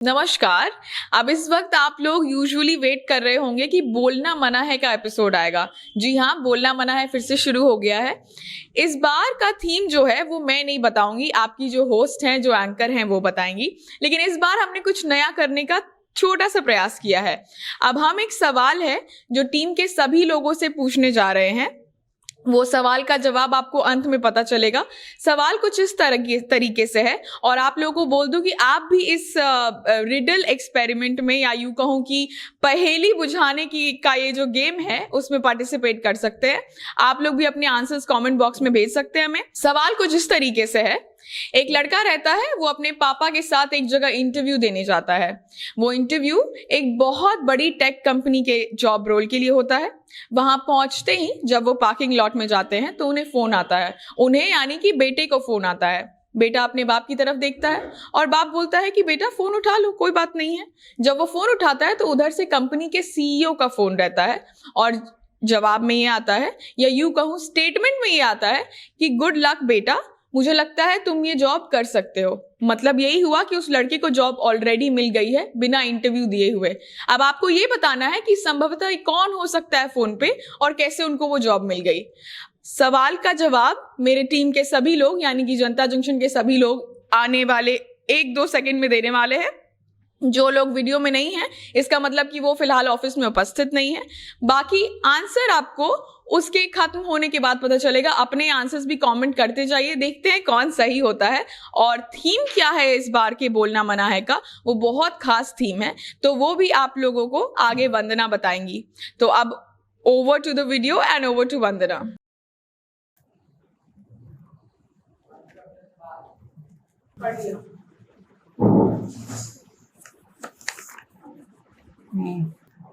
नमस्कार। अब इस वक्त आप लोग यूजुअली वेट कर रहे होंगे कि बोलना मना है का एपिसोड आएगा। जी हाँ, बोलना मना है फिर से शुरू हो गया है। इस बार का थीम जो है वो मैं नहीं बताऊंगी, आपकी जो होस्ट हैं, जो एंकर हैं, वो बताएंगी। लेकिन इस बार हमने कुछ नया करने का छोटा सा प्रयास किया है। अब हम एक सवाल है जो टीम के सभी लोगों से पूछने जा रहे हैं, वो सवाल का जवाब आपको अंत में पता चलेगा। सवाल कुछ इस तरीके से है, और आप लोगों को बोल दूं कि आप भी इस रिडल एक्सपेरिमेंट में, या यूं कहूं कि पहेली बुझाने की का ये जो गेम है उसमें पार्टिसिपेट कर सकते हैं। आप लोग भी अपने आंसर्स कमेंट बॉक्स में भेज सकते हैं हमें। सवाल कुछ इस तरीके से है। एक लड़का रहता है, वो अपने पापा के साथ एक जगह इंटरव्यू देने जाता है। वो इंटरव्यू एक बहुत बड़ी टेक कंपनी के जॉब रोल के लिए होता है। वहां पहुंचते ही जब वो पार्किंग लॉट में जाते हैं तो उन्हें फोन आता है। उन्हें यानी कि बेटे को फोन आता है। बेटा अपने बाप की तरफ देखता है और बाप बोलता है कि बेटा फोन उठा लो, कोई बात नहीं है। जब वो फोन उठाता है तो उधर से कंपनी के सीईओ का फोन रहता है, और जवाब में ये आता है, या यूं कहूं स्टेटमेंट में ये आता है कि गुड लक बेटा, मुझे लगता है तुम ये जॉब कर सकते हो। मतलब यही हुआ कि उस लड़के को जॉब ऑलरेडी मिल गई है बिना इंटरव्यू दिए हुए। अब आपको ये बताना है कि संभवतः कौन हो सकता है फोन पे और कैसे उनको वो जॉब मिल गई। सवाल का जवाब मेरे टीम के सभी लोग, यानी कि जनता जंक्शन के सभी लोग आने वाले 1-2 सेकंड में देने वाले हैं। जो लोग वीडियो में नहीं है, इसका मतलब कि वो फिलहाल ऑफिस में उपस्थित नहीं है। बाकी आंसर आपको उसके खत्म होने के बाद पता चलेगा। अपने आंसर्स भी कमेंट करते जाइए, देखते हैं कौन सही होता है। और थीम क्या है इस बार के बोलना मना है का, वो बहुत खास थीम है, तो वो भी आप लोगों को आगे वंदना बताएंगी। तो अब over to the video and over to Vandana.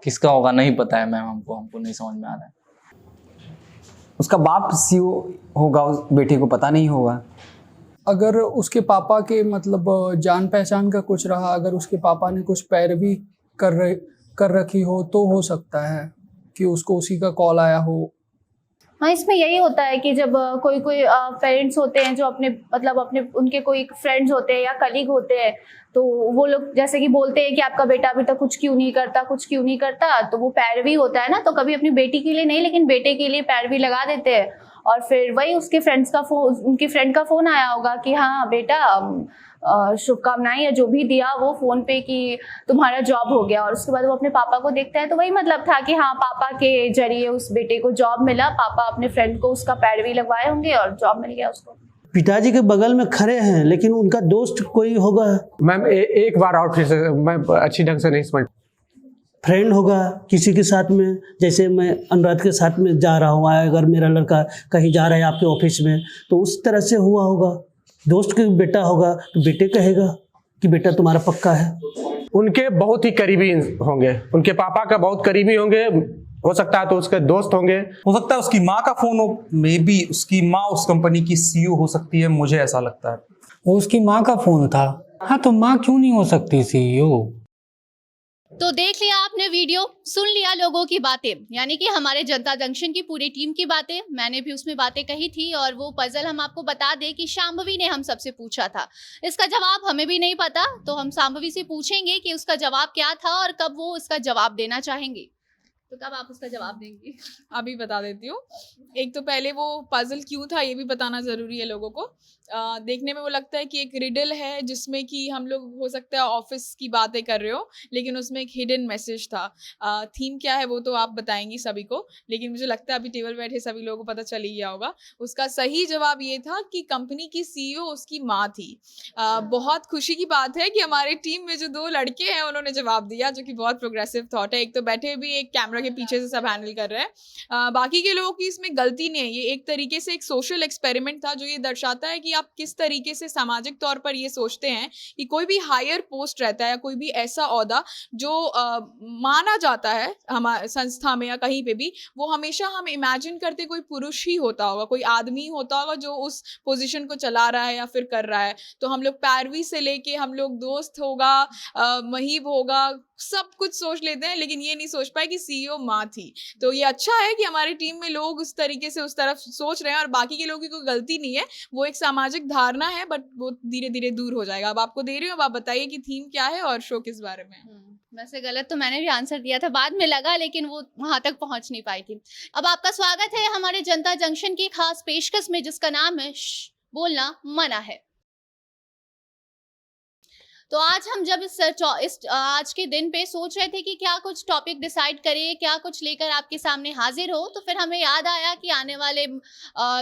किसका होगा नहीं पता है मैम, हमको नहीं समझ में आ रहा है। उसका बाप सीईओ होगा, उस बेटे को पता नहीं होगा। अगर उसके पापा के मतलब जान पहचान का कुछ रहा, अगर उसके पापा ने कुछ पैरवी कर रखी हो तो हो सकता है कि उसको उसी का कॉल आया हो। हाँ, इसमें यही होता है कि जब कोई पेरेंट्स होते हैं जो अपने उनके कोई फ्रेंड्स होते हैं या कलीग होते हैं, तो वो लोग जैसे कि बोलते हैं कि आपका बेटा अभी तक कुछ क्यों नहीं करता, तो वो पैरवी होता है ना। तो कभी अपनी बेटी के लिए नहीं, लेकिन बेटे के लिए पैरवी लगा देते हैं। और फिर वही उसके उनके फ्रेंड का फोन आया होगा कि हाँ बेटा, शुभकामनाएं या जो भी दिया वो फोन पे कि तुम्हारा जॉब हो गया। और उसके बाद वो अपने पापा को देखता है, तो वही मतलब था कि हाँ, पापा के जरिए उस बेटे को जॉब मिला, पापा अपने फ्रेंड को उसका पैरवी लगवाए होंगे और जॉब मिल गया उसको। पिताजी के बगल में खड़े हैं, लेकिन उनका दोस्त कोई होगा। मैम एक बार और फिर से मैं अच्छी ढंग से नहीं समझ। फ्रेंड होगा किसी के साथ में, जैसे मैं अनुराध के साथ में जा रहा हूँ, अगर मेरा लड़का कहीं जा रहा है आपके ऑफिस में, तो उस तरह से हुआ होगा। दोस्त के बेटा होगा तो बेटे कहेगा कि बेटा तुम्हारा पक्का है। उनके बहुत ही करीबी होंगे, उनके पापा का बहुत करीबी होंगे, हो सकता है तो उसके दोस्त होंगे। हो सकता है उसकी माँ का फोन हो, मे बी उसकी माँ उस कंपनी की सीईओ हो सकती है, मुझे ऐसा लगता है। वो उसकी माँ का फोन था। हाँ, तो माँ क्यों नहीं हो सकती सीईओ? तो देख लिया आपने वीडियो, सुन लिया लोगों की बातें, यानी कि हमारे जनता जंक्शन की पूरी टीम की बातें। मैंने भी उसमें बातें कही थी, और वो पजल हम आपको बता दें कि शांभवी ने हम सबसे पूछा था। इसका जवाब हमें भी नहीं पता, तो हम शांभवी से पूछेंगे कि उसका जवाब क्या था और कब वो उसका जवाब देना चाहेंगे। तो कब आप उसका जवाब देंगे? अभी बता देती हूँ। एक तो पहले वो पजल क्यों था ये भी बताना जरूरी है लोगों को। देखने में वो लगता है कि एक रिडल है जिसमें कि हम लोग हो सकता है ऑफिस की बातें कर रहे हो, लेकिन उसमें एक हिडन मैसेज था। थीम क्या है वो तो आप बताएंगी सभी को, लेकिन मुझे लगता है अभी टेबल बैठे सभी लोगों को पता चल ही गया होगा। उसका सही जवाब ये था कि कंपनी की सीईओ उसकी माँ थी। बहुत खुशी की बात है कि हमारे टीम में जो 2 लड़के हैं उन्होंने जवाब दिया, जो कि बहुत प्रोग्रेसिव थॉट है। एक तो बैठे भी एक कैमरा के पीछे से सब हैंडल कर रहे हैं। बाकी के लोगों की इसमें गलती नहीं है। ये एक तरीके से एक सोशल एक्सपेरिमेंट था, जो ये दर्शाता है कि आप किस तरीके से सामाजिक तौर पर ये सोचते हैं कि कोई भी हायर पोस्ट रहता है या कोई भी ऐसा ओहदा जो माना जाता है हमारे संस्था में या कहीं पे भी, वो हमेशा हम इमेजिन करते कोई पुरुष ही होता होगा, कोई आदमी होता होगा जो उस पोजीशन को चला रहा है या फिर कर रहा है। तो हम लोग पैरवी से लेके हम लोग दोस्त होगा, महीब होगा, सब कुछ सोच लेते हैं, लेकिन ये नहीं सोच पाए कि सीईओ माँ थी। तो ये अच्छा है कि हमारी टीम में लोग उस तरीके से उस तरफ सोच रहे हैं, और बाकी के लोगों की कोई गलती नहीं है, वो एक सामाजिक धारणा है, बट वो धीरे धीरे दूर हो जाएगा। अब आपको दे रही हूँ, अब आप बताइए कि थीम क्या है और शो किस बारे में है। वैसे गलत तो मैंने भी आंसर दिया था, बाद में लगा, लेकिन वो वहां तक पहुंच नहीं पाई थी। अब आपका स्वागत है हमारे जनता जंक्शन की खास पेशकश में, जिसका नाम है बोलना मना है। तो आज हम जब इस आज के दिन पे सोच रहे थे कि क्या कुछ टॉपिक डिसाइड करें, क्या कुछ लेकर आपके सामने हाजिर हो, तो फिर हमें याद आया कि आने वाले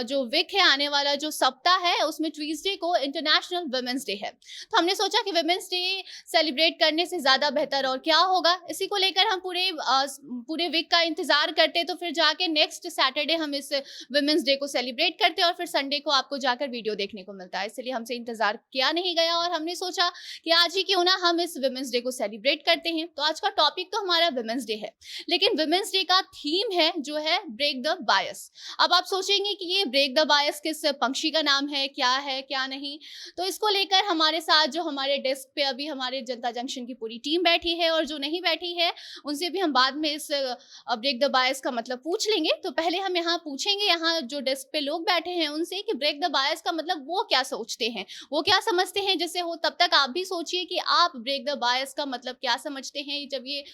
जो वीक है, आने वाला जो सप्ताह है, उसमें ट्यूसडे को इंटरनेशनल वुमेन्स डे है। तो हमने सोचा कि वुमेन्स डे सेलिब्रेट करने से ज़्यादा बेहतर और क्या होगा। इसी को लेकर हम पूरे वीक का इंतज़ार करते, तो फिर जाके नेक्स्ट सैटरडे हम इस वुमेन्स डे को सेलिब्रेट करते, और फिर संडे को आपको जाकर वीडियो देखने को मिलता है। इसलिए हमसे इंतज़ार किया नहीं गया, और हमने सोचा कि आज ही क्यों ना हम इस वुमेन्स डे को सेलिब्रेट करते हैं। तो आज का टॉपिक तो हमारा वुमेन्स डे है, लेकिन वुमेन्स डे का थीम है जो है ब्रेक द बायस। अब आप सोचेंगे कि ये ब्रेक द बायस किस पंक्षी का नाम है क्या नहीं। तो इसको लेकर हमारे साथ जो हमारे डेस्क पे अभी हमारे जनता जंक्शन की पूरी टीम बैठी है, और जो नहीं बैठी है उनसे भी हम बाद में इस ब्रेक द बायस का मतलब पूछ लेंगे। तो पहले हम यहाँ पूछेंगे, यहाँ जो डेस्क पे लोग बैठे हैं उनसे, कि ब्रेक द बायस का मतलब वो क्या सोचते हैं, वो क्या समझते हैं। जैसे हो तब तक आप भी सोचिए कि आप ब्रेक द बायस का मतलब क्या समझते हैं। जब ये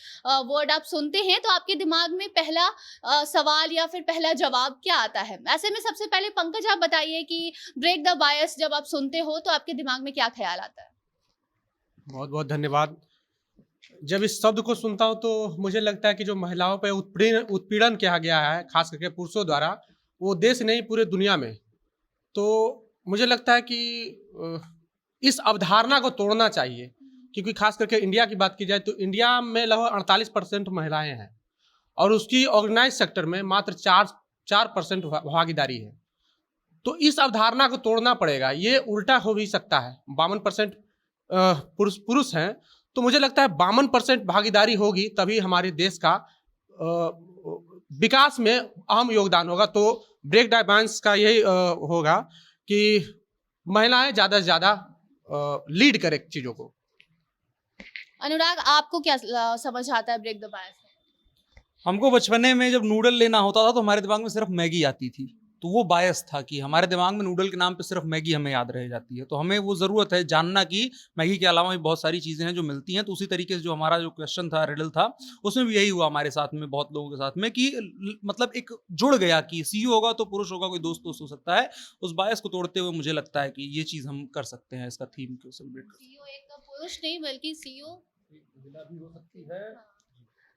वर्ड आप सुनते हैं तो आपके दिमाग में पहला सवाल या फिर पहला जवाब क्या आता है। ऐसे में सबसे पहले पंकज आप बताइए कि ब्रेक द बायस जब आप सुनते हो तो आपके दिमाग में क्या ख्याल आता है। बहुत बहुत धन्यवाद। जब इस शब्द को सुनता हूँ तो मुझे लगता है कि जो महिलाओं पर उत्पीड़न किया गया है, खास करके पुरुषों द्वारा, वो देश नहीं पूरे दुनिया में, तो मुझे लगता है कि इस अवधारणा को तोड़ना चाहिए। क्योंकि खास करके इंडिया की बात की जाए तो इंडिया में लगभग 48% महिलाएं हैं, और उसकी ऑर्गेनाइज सेक्टर में मात्र 4% भागीदारी है। तो इस अवधारणा को तोड़ना पड़ेगा। ये उल्टा हो भी सकता है, 52% पुरुष हैं, तो मुझे लगता है 52% भागीदारी होगी तभी हमारे देश का विकास में अहम योगदान होगा। तो ब्रेक द बायस का यही होगा कि महिलाएं ज़्यादा से ज़्यादा लीड करें चीज़ों को। अनुराग, आपको क्या समझ आता है ब्रेक द बायस? हमको बचपने में जब नूडल लेना होता था तो हमारे दिमाग में सिर्फ मैगी आती थी, तो वो बायस था कि हमारे दिमाग में नूडल के नाम पे सिर्फ मैगी हमें याद रह जाती है। तो हमें वो ज़रूरत है जानना कि मैगी के अलावा भी बहुत सारी चीज़ें हैं जो मिलती हैं। तो उसी तरीके से जो हमारा जो क्वेश्चन था, रिडल था, उसमें भी यही हुआ हमारे साथ में, बहुत लोगों के साथ में, कि मतलब एक जुड़ गया कि सीईओ होगा तो पुरुष होगा, कोई दोस्त हो सकता है। उस बायस को तोड़ते हुए मुझे लगता है कि ये चीज़ हम कर सकते हैं, इसका थीम को सेलिब्रेट कर। सीईओ एक पुरुष नहीं बल्कि सीईओ महिला भी हो सकती है।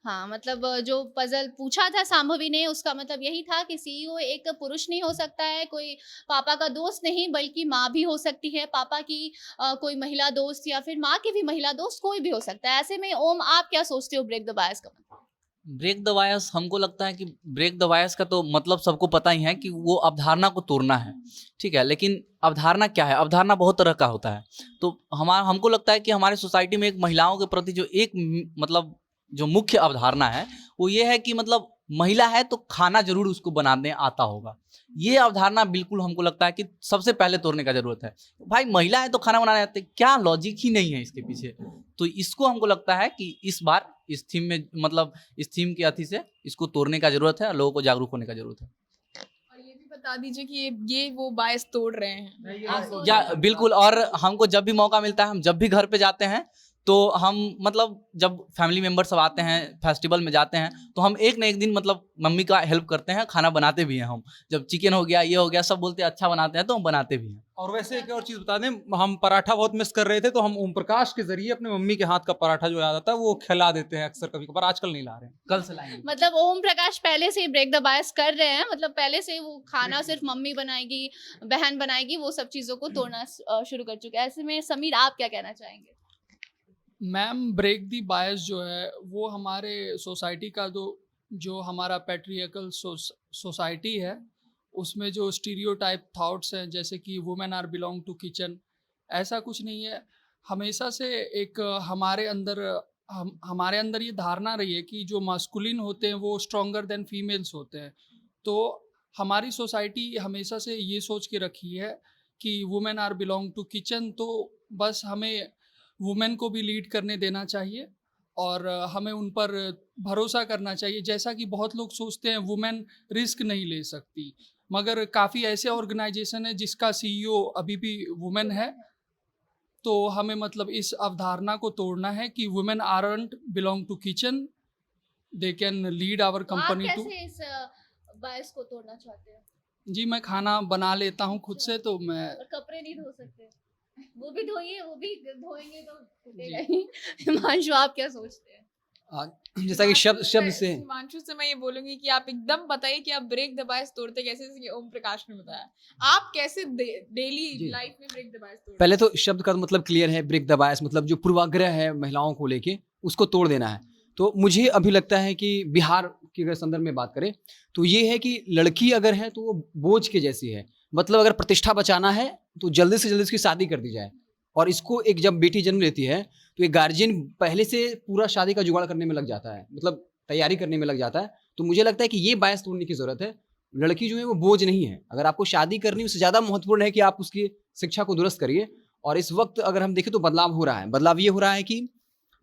हाँ, मतलब जो पजल पूछा था सांभवी ने, उसका मतलब यही था कि सीईओ एक पुरुष नहीं हो सकता है, कोई पापा का दोस्त नहीं बल्कि माँ भी हो सकती है, पापा की कोई महिला दोस्त या फिर माँ की भी महिला दोस्त, कोई भी हो सकता है। ऐसे में ओम, आप क्या सोचते हो ब्रेक द बायस का मतलब? ब्रेक द बायस, हमको लगता है कि ब्रेक द बायस का तो मतलब सबको पता ही है कि वो अवधारणा को तोड़ना है, ठीक है। लेकिन अवधारणा क्या है? अवधारणा बहुत तरह का होता है। तो हमको लगता है कि हमारे सोसाइटी में एक महिलाओं के प्रति जो एक मतलब जो मुख्य अवधारणा है वो ये है कि मतलब महिला है तो खाना जरूर उसको बनाने आता होगा। ये अवधारणा बिल्कुल हमको लगता है कि सबसे पहले तोड़ने का जरूरत है। भाई महिला है तो खाना बनाने आते, क्या लॉजिक ही नहीं है इसके पीछे। तो इसको हमको लगता है कि इस बार इस थीम में, मतलब इस थीम की अथी से इसको तोड़ने का जरूरत है, लोगों को जागरूक होने का जरूरत है। और ये भी बता दीजिए कि ये वो बायस तोड़ रहे हैं। या बिल्कुल। और हमको जब भी मौका मिलता है, हम जब भी घर पे जाते हैं तो हम मतलब जब फैमिली मेम्बर सब आते हैं, फेस्टिवल में जाते हैं, तो हम एक न एक दिन मतलब मम्मी का हेल्प करते हैं, खाना बनाते भी हैं। हम जब चिकन हो गया, ये हो गया, सब बोलते हैं अच्छा बनाते हैं, तो हम बनाते भी हैं। और वैसे एक और चीज़ बता दें, हम पराठा बहुत मिस कर रहे थे, तो हम ओम प्रकाश के जरिए अपने मम्मी के हाथ का पराठा जो याद आता है वो खिला देते हैं अक्सर, कभी कभार। आजकल नहीं ला रहे हैं, कल से लाएंगे। मतलब ओम प्रकाश पहले से ही ब्रेक द बायस कर रहे हैं, मतलब पहले से वो खाना सिर्फ मम्मी बनाएगी, बहन बनाएगी, वो सब चीज़ों को तोड़ना शुरू कर चुके हैं। ऐसे में समीर, आप क्या कहना चाहेंगे? मैम, ब्रेक दी बायस जो है वो हमारे सोसाइटी का जो हमारा पैट्रियर्कल सोसाइटी है, उसमें जो स्टीरियोटाइप थॉट्स हैं, जैसे कि women are belong to kitchen, ऐसा कुछ नहीं है। हमेशा से एक हमारे अंदर ये धारणा रही है कि जो मास्कुलिन होते हैं वो स्ट्रॉन्गर देन फीमेल्स होते हैं। तो हमारी सोसाइटी हमेशा से ये सोच के रखी है कि women are belong to kitchen, तो बस हमें वुमेन को भी लीड करने देना चाहिए। और हमें उन पर भरोसा करना चाहिए। जैसा कि बहुत लोग सोचते हैं वुमेन रिस्क नहीं ले सकती, मगर काफ़ी ऐसे ऑर्गेनाइजेशन है जिसका CEO अभी भी वुमेन है। तो हमें मतलब इस अवधारणा को तोड़ना है कि women aren't belong to kitchen, they can lead our आप कंपनी टू। कैसे इस बायस को तोड़ना चाहते हैं? जी, मैं खाना बना लेता हूँ खुद से, तो मैं और कपड़े नहीं धो सकते? वो भी धोइए, वो भी धोएंगे तो टूटेगा ही। हिमांशु, आप क्या सोचते हैं? जैसा कि शब्द से हिमांशु से मैं ये बोलूंगी कि आप एकदम बताइए कि आप ब्रेक द बायस तोड़ते कैसे, जैसे कि ओम प्रकाश ने बताया। आप कैसे डेली जी। लाइफ में ब्रेक द बायस तोड़ते? पहले तो शब्द का मतलब क्लियर है, ब्रेक द बायस मतलब जो पूर्वाग्रह है महिलाओं को लेके उसको तोड़ देना है। तो मुझे अभी लगता है कि बिहार की अगर संदर्भ में बात करें तो ये है कि लड़की अगर है तो वो बोझ के जैसी है। मतलब अगर प्रतिष्ठा बचाना है तो जल्दी से जल्दी उसकी शादी कर दी जाए। और इसको एक जब बेटी जन्म लेती है तो एक गार्जियन पहले से पूरा शादी का जुगाड़ करने में लग जाता है, मतलब तैयारी करने में लग जाता है। तो मुझे लगता है कि ये बायस तोड़ने की ज़रूरत है। लड़की जो है वो बोझ नहीं है। अगर आपको शादी करनी है उससे ज़्यादा महत्वपूर्ण है कि आप उसकी शिक्षा को दुरुस्त करिए। और इस वक्त अगर हम देखें तो बदलाव हो रहा है। बदलाव ये हो रहा है कि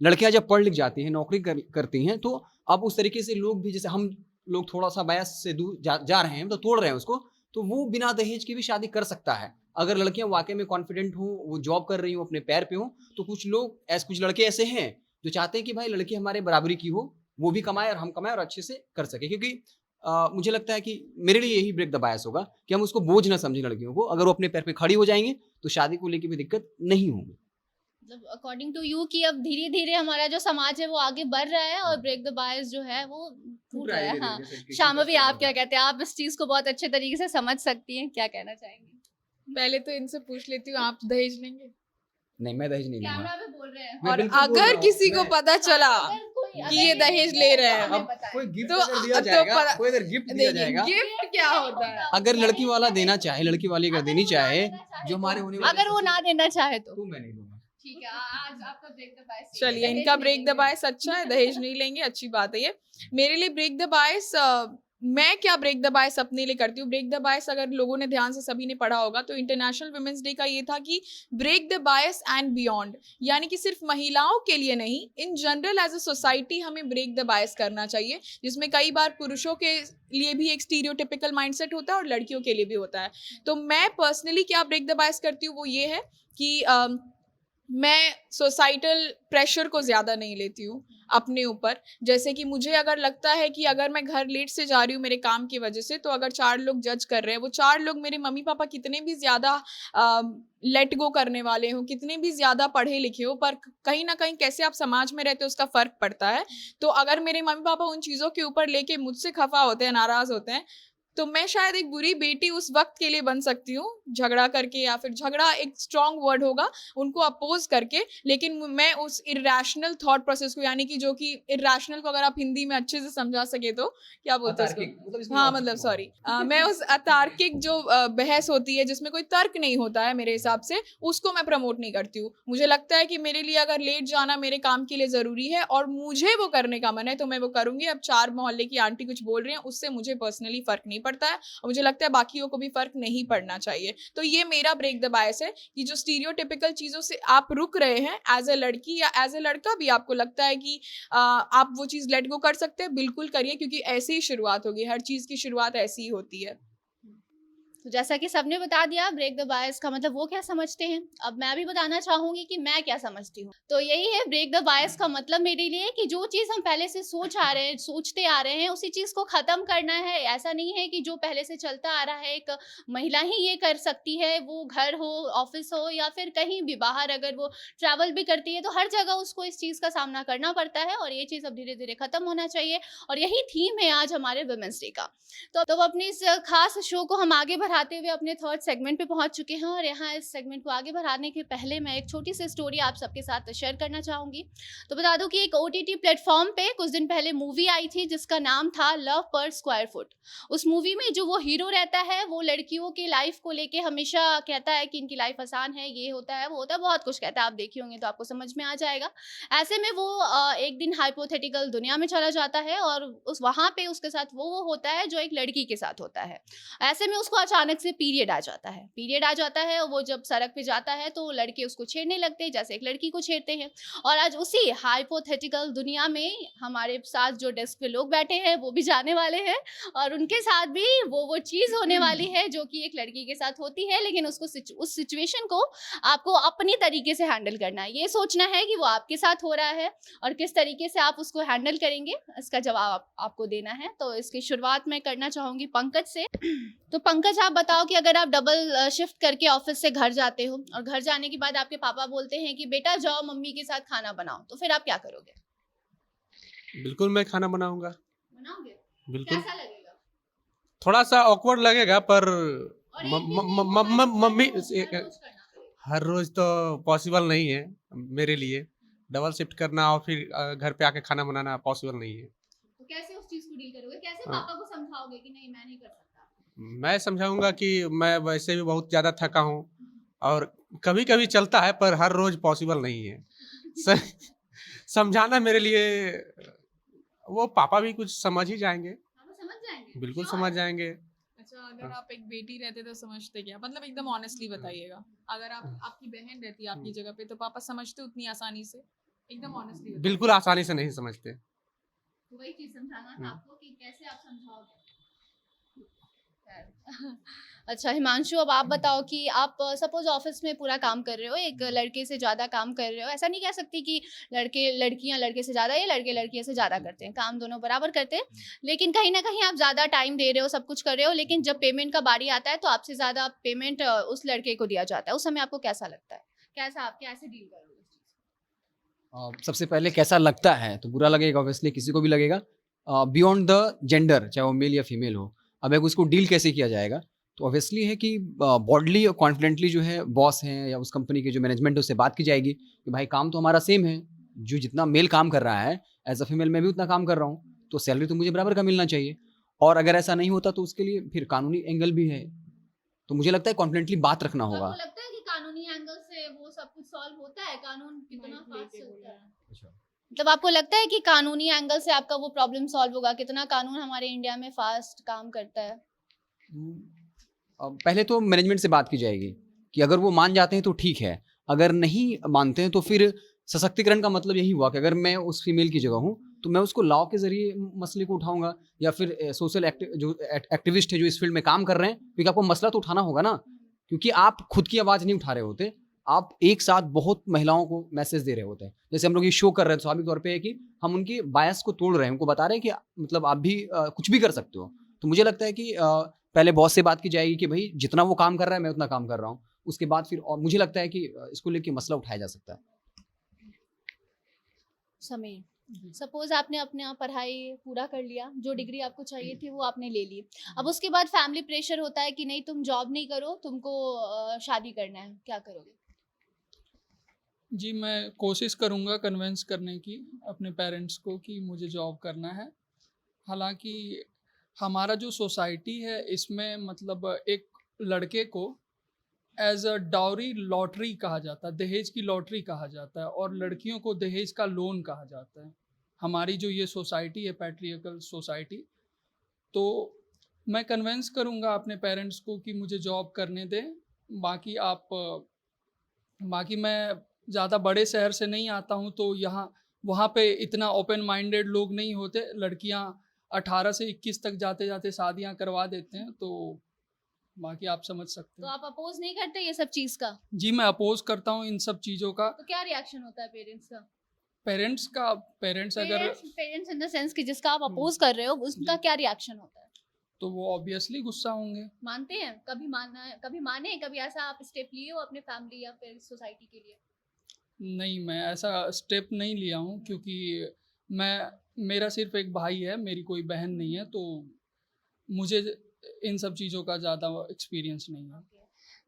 लड़कियां जब पढ़ लिख जाती हैं, नौकरी करती हैं, तो अब उस तरीके से लोग भी, जैसे हम लोग थोड़ा सा बायस से दूर जा रहे हैं, तो तोड़ रहे हैं उसको। तो वो बिना दहेज की भी शादी कर सकता है अगर लड़कियां वाकई में कॉन्फिडेंट हो, वो जॉब कर रही हो, अपने पैर पे हो। तो कुछ लड़के ऐसे हैं जो चाहते हैं कि भाई लड़की हमारे बराबरी की हो, वो भी कमाए और हम कमाए और अच्छे से कर सके। क्योंकि मुझे लगता है कि मेरे लिए यही ब्रेक द बायस होगा कि हम उसको बोझ ना समझें लड़कियों को। अगर वो अपने पैर पे खड़ी हो जाएंगे तो शादी को लेकर भी दिक्कत नहीं होगी। मतलब अकॉर्डिंग टू यू कि अब धीरे धीरे हमारा जो समाज है वो आगे बढ़ रहा है और ब्रेक द बायस जो है वो टूट रहा है। हाँ, शाम्भवी, आप क्या कहते हैं? आप इस चीज को बहुत अच्छे तरीके से समझ सकती हैं, क्या कहना चाहेंगे? पहले तो इनसे पूछ लेती हूँ, आप दहेज लेंगे? नहीं, मैं दहेज नहीं कैमरा लूंगा। पे बोल रहे हैं। मैं और बिल्कुल बोल रहा अगर हूँ। किसी को मैं- पता चला अगर कि ये दहेज ले रहे हैं, अब कोई गिफ्ट तो- अगर दिया तो जाएगा, पता- कोई अगर गिफ्ट दिया जाएगा, गिफ्ट क्या होता है? अगर लड़की वाला देना चाहे, लड़की वाली अगर देनी चाहे, जो हमारे होने वाले अगर वो ना देना चाहे तो मैं नहीं दूंगा। ठीक है। आज आपका ब्रेक द बायस। चलिए, इनका ब्रेक द बायस अच्छा है, दहेज नहीं लेंगे, अच्छी बात है ये। मेरे लिए ब्रेक द बायस, मैं क्या ब्रेक द बायस अपने लिए करती हूँ। ब्रेक द बायस अगर लोगों ने ध्यान से सभी ने पढ़ा होगा तो इंटरनेशनल वुमेन्स डे का ये था कि break the bias and beyond, यानी कि सिर्फ महिलाओं के लिए नहीं, in general as a society हमें ब्रेक द बायस करना चाहिए, जिसमें कई बार पुरुषों के लिए भी एक स्टीरियोटिपिकल माइंडसेट होता है और लड़कियों के लिए भी होता है। तो मैं पर्सनली क्या ब्रेक द बायस करती हूँ वो ये है कि मैं सोसाइटल प्रेशर को ज़्यादा नहीं लेती हूँ अपने ऊपर। जैसे कि मुझे अगर लगता है कि अगर मैं घर लेट से जा रही हूँ मेरे काम की वजह से, तो अगर 4 लोग जज कर रहे हैं, वो 4 लोग मेरे मम्मी पापा कितने भी ज़्यादा लेट गो करने वाले हों, कितने भी ज़्यादा पढ़े लिखे हो, पर कहीं ना कहीं कैसे आप समाज में रहते हो उसका फ़र्क पड़ता है। तो अगर मेरे मम्मी पापा उन चीज़ों के ऊपर लेके मुझसे खफा होते हैं, नाराज़ होते हैं, तो मैं शायद एक बुरी बेटी उस वक्त के लिए बन सकती हूँ, झगड़ा करके, या फिर झगड़ा एक स्ट्रॉन्ग वर्ड होगा, उनको अपोज करके। लेकिन मैं उस इरेशनल थॉट प्रोसेस को, यानी कि जो कि इरेशनल को अगर आप हिंदी में अच्छे से समझा सके तो क्या बोलते हैं, हाँ मतलब सॉरी, मैं उस अतार्किक जो बहस होती है जिसमें कोई तर्क नहीं होता है मेरे हिसाब से, उसको मैं प्रमोट नहीं करती हूँ। मुझे लगता है कि मेरे लिए अगर लेट जाना मेरे काम के लिए ज़रूरी है और मुझे वो करने का मन है तो मैं वो करूँगी। अब 4 मोहल्ले की आंटी कुछ बोल रही हैं, उससे मुझे पर्सनली फ़र्क नहीं पड़ता है और मुझे लगता है बाकियों को भी फर्क नहीं पड़ना चाहिए। तो ये मेरा ब्रेक द बायस है कि जो स्टीरियोटिपिकल चीजों से आप रुक रहे हैं एज ए लड़की या एज ए लड़का भी, आपको लगता है कि आप वो चीज लेट गो कर सकते हैं, बिल्कुल करिए, क्योंकि ऐसे ही शुरुआत होगी, हर चीज की शुरुआत ऐसी ही होती है। तो जैसा कि सबने बता दिया ब्रेक द बायस का मतलब वो क्या समझते हैं, अब मैं भी बताना चाहूंगी कि मैं क्या समझती हूँ। तो यही है ब्रेक द बायस का मतलब मेरे लिए कि जो चीज़ हम पहले से सोचते आ रहे हैं उसी चीज़ को ख़त्म करना है। ऐसा नहीं है कि जो पहले से चलता आ रहा है एक महिला ही ये कर सकती है, वो घर हो, ऑफिस हो या फिर कहीं भी बाहर अगर वो ट्रैवल भी करती है तो हर जगह उसको इस चीज़ का सामना करना पड़ता है और ये चीज़ अब धीरे धीरे ख़त्म होना चाहिए। और यही थीम है आज हमारे वुमेन्स डे का। तो अपनी इस खास शो को हम आगे बढ़ाते हुए अपने 3rd सेगमेंट पे पहुंच चुके हैं और यहाँ इस सेगमेंट को आगे बढ़ाने के पहले मैं एक छोटी सी स्टोरी आप सबके साथ शेयर करना चाहूँगी। तो बता दूं कि एक OTT प्लेटफॉर्म पे कुछ दिन पहले मूवी आई थी जिसका नाम था लव पर स्क्वायर फुट। उस मूवी में जो वो हीरो रहता है वो लड़कियों की लाइफ को लेके हमेशा कहता है कि इनकी लाइफ आसान है, ये होता है वो होता है, बहुत कुछ कहता है। आप देखे होंगे तो आपको समझ में आ जाएगा। ऐसे में वो एक दिन हाइपोथेटिकल दुनिया में चला जाता है और वहाँ पे उसके साथ वो होता है जो एक लड़की के साथ होता है। ऐसे में उसको अचानक अचानक से पीरियड आ जाता है और वो जब सड़क पे जाता है तो लड़के उसको छेड़ने लगते हैं जैसे एक लड़की को छेड़ते हैं। और आज उसी हाइपोथेटिकल दुनिया में हमारे साथ जो डेस्क पे लोग बैठे हैं वो भी जाने वाले हैं और उनके साथ भी वो चीज़ होने वाली है जो कि एक लड़की के साथ होती है, लेकिन उसको उस सिचुएशन को आपको अपनी तरीके से हैंडल करना है। ये सोचना है कि वो आपके साथ हो रहा है और किस तरीके से आप उसको हैंडल करेंगे, इसका जवाब आपको देना है। तो इसकी शुरुआत मैं करना चाहूँगी पंकज से। तो पंकज, आप बताओ कि अगर आप डबल शिफ्ट करके ऑफिस से घर जाते हो और घर जाने के बाद आपके पापा बोलते हैं कि बेटा जाओ मम्मी के साथ खाना बनाओ, तो फिर आप क्या करोगे? बिल्कुल मैं खाना बनाऊंगा। बनाओगे? बिल्कुल। कैसा लगेगा? थोड़ा सा ऑकवर्ड लगेगा पर और एक चीज़ मम्मी हर रोज करना पड़ेगा। हर रोज तो पॉसिबल नहीं है मेरे लिए। डबल शिफ्ट करना और फिर घर पे आके खाना बनाना पॉसिबल नहीं है। तो कैसे उस चीज को डील करोगे? कैसे हाँ। पापा को समझाओगे कि नहीं मैं नहीं कर सकता? मैं समझाऊंगा कि मैं वैसे भी बहुत ज़्यादा थका हूँ और कभी कभी चलता है पर हर रोज पॉसिबल नहीं है। समझाना मेरे लिए, वो पापा भी कुछ समझ ही जाएंगे। पापा समझ जाएंगे? बिल्कुल Sure? समझ जाएंगे। अच्छा, अगर आप एक बेटी रहते तो समझते क्या? मतलब एकदम ऑनेस्टली बताइएगा। अगर आपकी बहन रहती आपकी जगह पे तो पापा समझते उतनी आसानी से? एकदम ऑनेस्टली बिल्कुल आसानी से नहीं समझते। तो वही चीज समझाना था आपको कि कैसे आप समझाओगे। अच्छा हिमांशु, अब आप बताओ कि आप सपोज ऑफिस में पूरा काम कर रहे हो, एक लड़के से ज़्यादा काम कर रहे हो। ऐसा नहीं कह सकती कि लड़कियां लड़के से ज़्यादा या लड़के लड़कियों से ज़्यादा करते हैं, काम दोनों बराबर करते हैं, लेकिन कहीं ना कहीं आप ज़्यादा टाइम दे रहे हो, सब कुछ कर रहे हो, लेकिन जब पेमेंट का बारी आता है तो आपसे ज़्यादा पेमेंट उस लड़के को दिया जाता है। उस समय आपको कैसा लगता है? आप कैसे डील करोगे इस चीज़? सबसे पहले कैसा लगता है तो बुरा लगेगा, ऑब्वियसली किसी को भी लगेगा, बियॉन्ड द जेंडर, चाहे वो मेल या फीमेल हो। अब एक उसको डील कैसे किया जाएगा, तो ऑब्वियसली है कि बॉडली और कॉन्फिडेंटली जो है बॉस हैं या उस कंपनी के जो मैनेजमेंट है उससे बात की जाएगी कि भाई काम तो हमारा सेम है, जो जितना मेल काम कर रहा है एज अ फीमेल मैं भी उतना काम कर रहा हूँ, तो सैलरी तो मुझे बराबर का मिलना चाहिए। और अगर ऐसा नहीं होता तो उसके लिए फिर कानूनी एंगल भी है, तो मुझे लगता है कॉन्फिडेंटली बात रखना होगा। आपको लगता है कि कानूनी एंगल से वो सब कुछ सॉल्व होता है? कानून कितना फास्ट चलता है? मतलब आपको लगता है कि कानूनी एंगल से आपका वो प्रॉब्लम सॉल्व होगा? कितना कानून हमारे इंडिया में फास्ट काम करता है? पहले तो मैनेजमेंट से बात की जाएगी कि अगर वो मान जाते हैं तो ठीक है, अगर नहीं मानते हैं तो फिर सशक्तिकरण का मतलब यही हुआ कि अगर मैं उस फीमेल की जगह हूँ तो मैं उसको लॉ के जरिए मसले को उठाऊंगा, या फिर सोशल एक्टिविस्ट है जो इस फील्ड में काम कर रहे हैं, क्योंकि आपको मसला तो उठाना होगा ना, क्योंकि आप खुद की आवाज़ नहीं उठा रहे होते, आप एक साथ बहुत महिलाओं को मैसेज दे रहे होते हैं। जैसे हम लोग ये शो कर रहे हैं, स्वाभाविक तौर पे है कि हम उनकी बायस को तोड़ रहे हैं, उनको बता रहे हैं कि मतलब आप भी कुछ भी कर सकते हो। तो मुझे लगता है कि पहले बॉस से बात की जाएगी कि भाई जितना वो काम कर रहा है मैं उतना काम कर रहा हूँ, उसके बाद फिर और मुझे लगता है कि इसको लेके मसला उठाया जा सकता है। समीर, सपोज आपने अपना पढ़ाई पूरा कर लिया, जो डिग्री आपको चाहिए थी वो आपने ले ली, अब उसके बाद फैमिली प्रेशर होता है कि नहीं तुम जॉब नहीं करो, तुमको शादी करना है, क्या करोगे? जी, मैं कोशिश करूँगा कन्विंस करने की अपने पेरेंट्स को कि मुझे जॉब करना है। हालांकि हमारा जो सोसाइटी है इसमें मतलब एक लड़के को एज अ डाउरी लॉटरी कहा जाता है, दहेज की लॉटरी कहा जाता है, और लड़कियों को दहेज का लोन कहा जाता है। हमारी जो ये सोसाइटी है पैट्रियर्कल सोसाइटी, तो मैं कन्विंस करूँगा अपने पेरेंट्स को कि मुझे जॉब करने दें। बाकी मैं ज़्यादा बड़े शहर से नहीं आता हूँ, तो वहाँ पे इतना ओपन माइंडेड लोग नहीं होते। लड़कियाँ 18 से 21 तक जाते जाते शादियाँ करवा देते हैं, तो बाकी आप समझ सकते तो हैं। आप अपोज नहीं करते ये सब चीज़ का? जी, मैं अपोज करता हूँ इन सब चीज़ों का। तो क्या रिएक्शन होता है पेरेंट्स का? पेरेंट्स अगर पेरेंट्स इन द सेंस कि जिसका आप अपोज कर रहे हो उसका क्या रिएक्शन होता है? तो वो ऑब्वियसली गुस्सा होंगे। मानते हैं? कभी माने, कभी ऐसा आप स्टेप लिए हो अपने फैमिली या फिर सोसाइटी के लिए? नहीं, मैं ऐसा स्टेप नहीं लिया हूँ, क्योंकि मेरा सिर्फ एक भाई है, मेरी कोई बहन नहीं है, तो मुझे इन सब चीज़ों का ज़्यादा एक्सपीरियंस नहीं है।